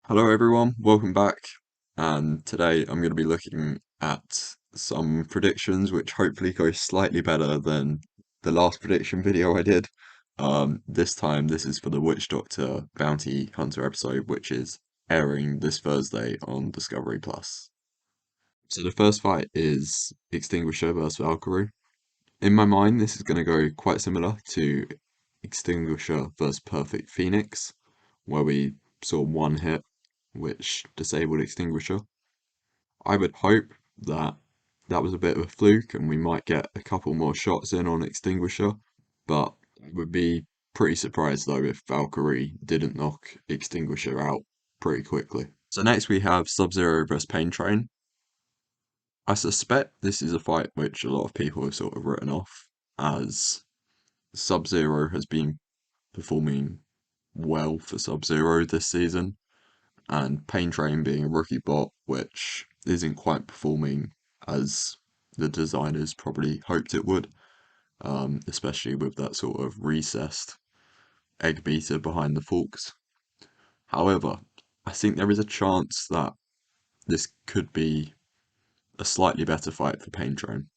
Hello everyone, welcome back. And today I'm going to be looking at some predictions which hopefully go slightly better than the last prediction video I did. This time this is for the Witch Doctor Bounty Hunter episode, which is airing this Thursday on Discovery Plus. So the first fight is Extinguisher versus Valkyrie. In my mind, this is going to go quite similar to Extinguisher versus Perfect Phoenix, where we saw one hit which disabled Extinguisher. I would hope that that was a bit of a fluke and we might get a couple more shots in on Extinguisher, but I would be pretty surprised though if Valkyrie didn't knock Extinguisher out pretty quickly. So next we have Sub-Zero vs Pain Train. I suspect this is a fight which a lot of people have sort of written off, as Sub-Zero has been performing well for Sub-Zero this season, and Pain Train being a rookie bot, which isn't quite performing as the designers probably hoped it would, especially with that sort of recessed egg beater behind the forks. However, I think there is a chance that this could be a slightly better fight for Pain Train.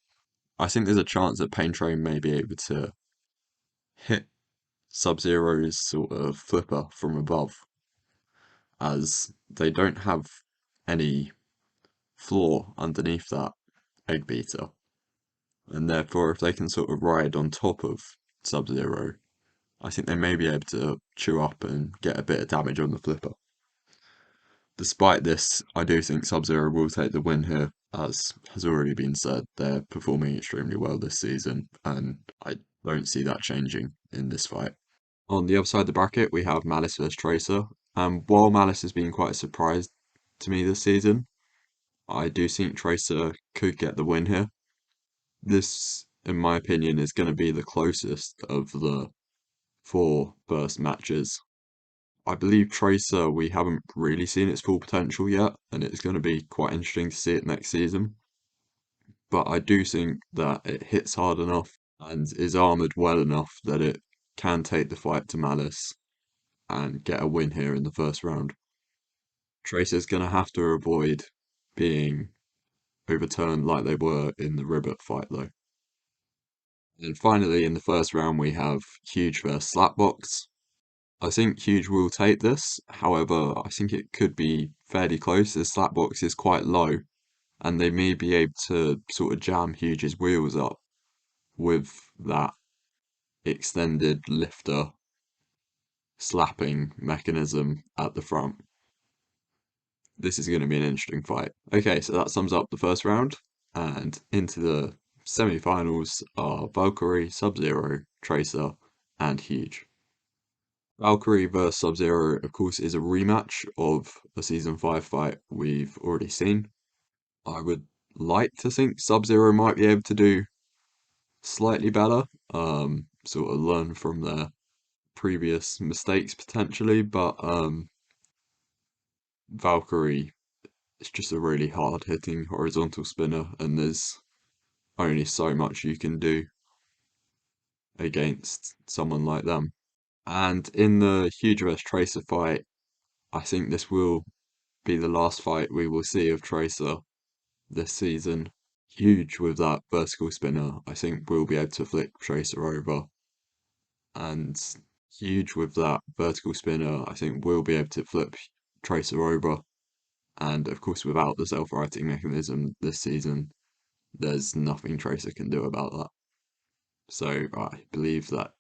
I think there's a chance that Pain Train may be able to hit Sub-Zero's sort of flipper from above, as they don't have any floor underneath that egg beater, and therefore if they can sort of ride on top of Sub-Zero, I think they may be able to chew up and get a bit of damage on the flipper. Despite this, I do think Sub-Zero will take the win here, as has already been said, they're performing extremely well this season, and I don't see that changing in this fight. On the other side of the bracket, we have Malice vs Tracer, and while Malice has been quite a surprise to me this season, I do think Tracer could get the win here. This, in my opinion, is going to be the closest of the four first matches. I believe Tracer, we haven't really seen its full potential yet, and it's going to be quite interesting to see it next season. But I do think that it hits hard enough and is armoured well enough that it can take the fight to Malice and get a win here in the first round. Tracer's going to have to avoid being overturned like they were in the Ribbit fight, though. And finally, in the first round, we have Huge versus Slapbox. I think Huge will take this. However, I think it could be fairly close as Slapbox is quite low, and they may be able to sort of jam Huge's wheels up with that extended lifter slapping mechanism at the front. This is going to be an interesting fight. Okay, so that sums up the first round, and into the semi-finals are Valkyrie, Sub-Zero, Tracer, and Huge. Valkyrie vs Sub-Zero, of course, is a rematch of a Season 5 fight we've already seen. I would like to think Sub-Zero might be able to do slightly better, sort of learn from their previous mistakes potentially, but Valkyrie is just a really hard-hitting horizontal spinner, and there's only so much you can do against someone like them. And in the Huge vs Tracer fight, I think this will be the last fight we will see of Tracer this season. Huge with that vertical spinner, I think we'll be able to flip Tracer over. And Huge with that vertical spinner, I think we'll be able to flip Tracer over. And of course, without the self-righting mechanism this season, there's nothing Tracer can do about that. So I believe that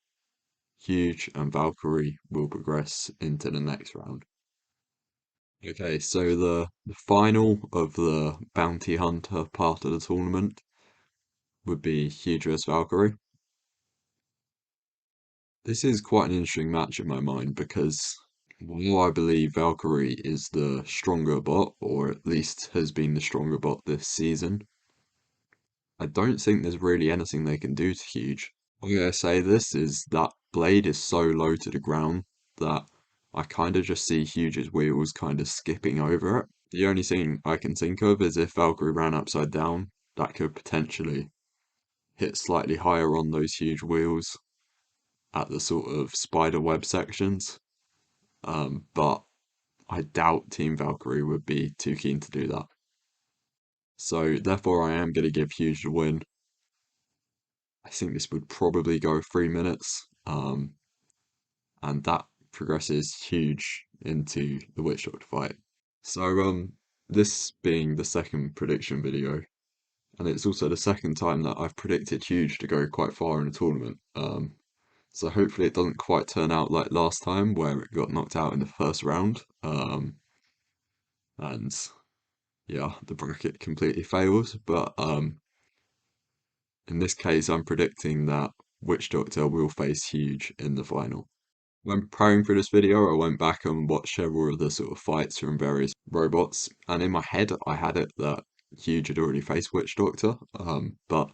Huge and Valkyrie will progress into the next round. Okay, so the final of the Bounty Hunter part of the tournament would be Huge vs Valkyrie. This is quite an interesting match in my mind because while I believe Valkyrie is the stronger bot, or at least has been the stronger bot this season, I don't think there's really anything they can do to Huge. Why I say this is that Blade is so low to the ground that I kind of just see Huge's wheels kind of skipping over it. The only thing I can think of is if Valkyrie ran upside down, that could potentially hit slightly higher on those huge wheels at the sort of spider web sections. But I doubt Team Valkyrie would be too keen to do that. So therefore I am going to give Huge the win. I think this would probably go 3 minutes. And that progresses Huge into the Witch Doctor fight. So this being the second prediction video, and it's also the second time that I've predicted Huge to go quite far in a tournament. So hopefully it doesn't quite turn out like last time where it got knocked out in the first round. And yeah, the bracket completely fails. But in this case, I'm predicting that Witch Doctor will face Huge in the final. When preparing for this video, I went back and watched several of the sort of fights from various robots, and in my head, I had it that Huge had already faced Witch Doctor, but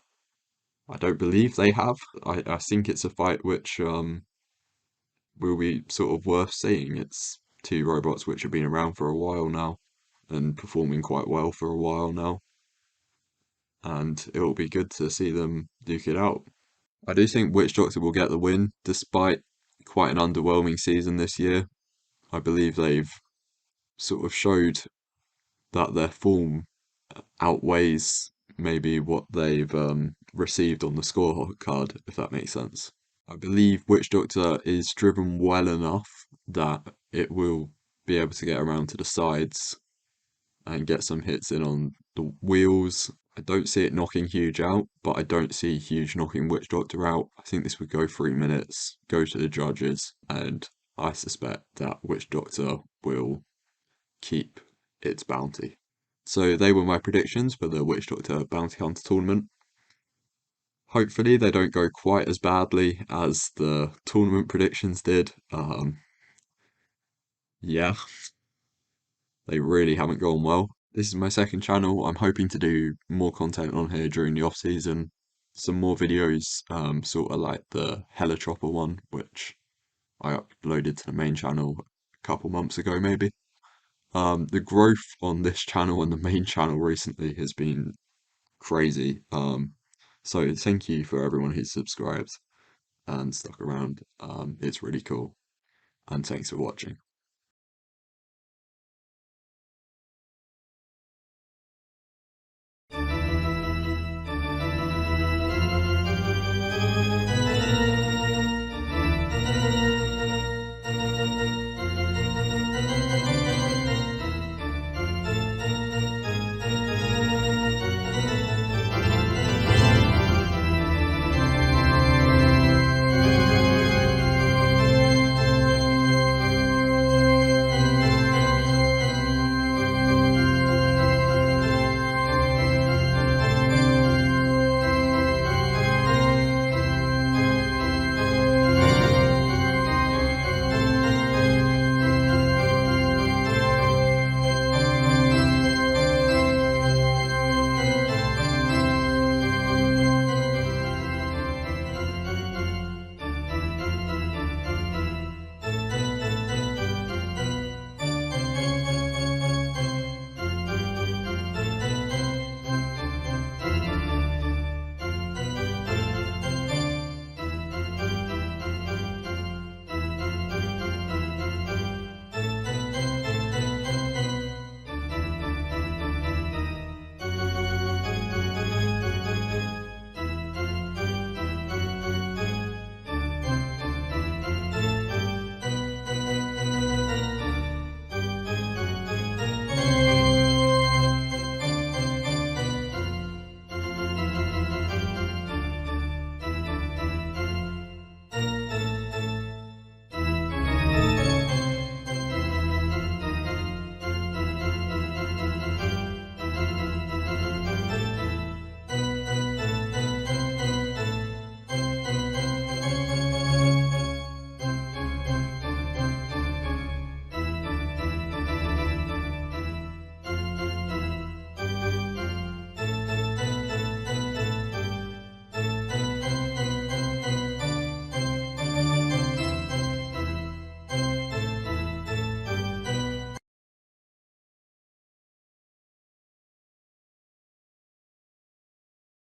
I don't believe they have. I think it's a fight which will be sort of worth seeing. It's two robots which have been around for a while now and performing quite well for a while now, and it will be good to see them duke it out. I do think Witch Doctor will get the win, despite quite an underwhelming season this year. I believe they've sort of showed that their form outweighs maybe what they've received on the scorecard, if that makes sense. I believe Witch Doctor is driven well enough that it will be able to get around to the sides and get some hits in on the wheels. I don't see it knocking Huge out, but I don't see Huge knocking Witch Doctor out. I think this would go 3 minutes, go to the judges, and I suspect that Witch Doctor will keep its bounty. So they were my predictions for the Witch Doctor Bounty Hunter tournament. Hopefully they don't go quite as badly as the tournament predictions did. Yeah, they really haven't gone well. This is my second channel. I'm hoping to do more content on here during the off season. Some more videos, sort of like the Helichopper one, which I uploaded to the main channel a couple months ago, maybe. The growth on this channel and the main channel recently has been crazy. So thank you for everyone who's subscribed and stuck around. It's really cool. And thanks for watching.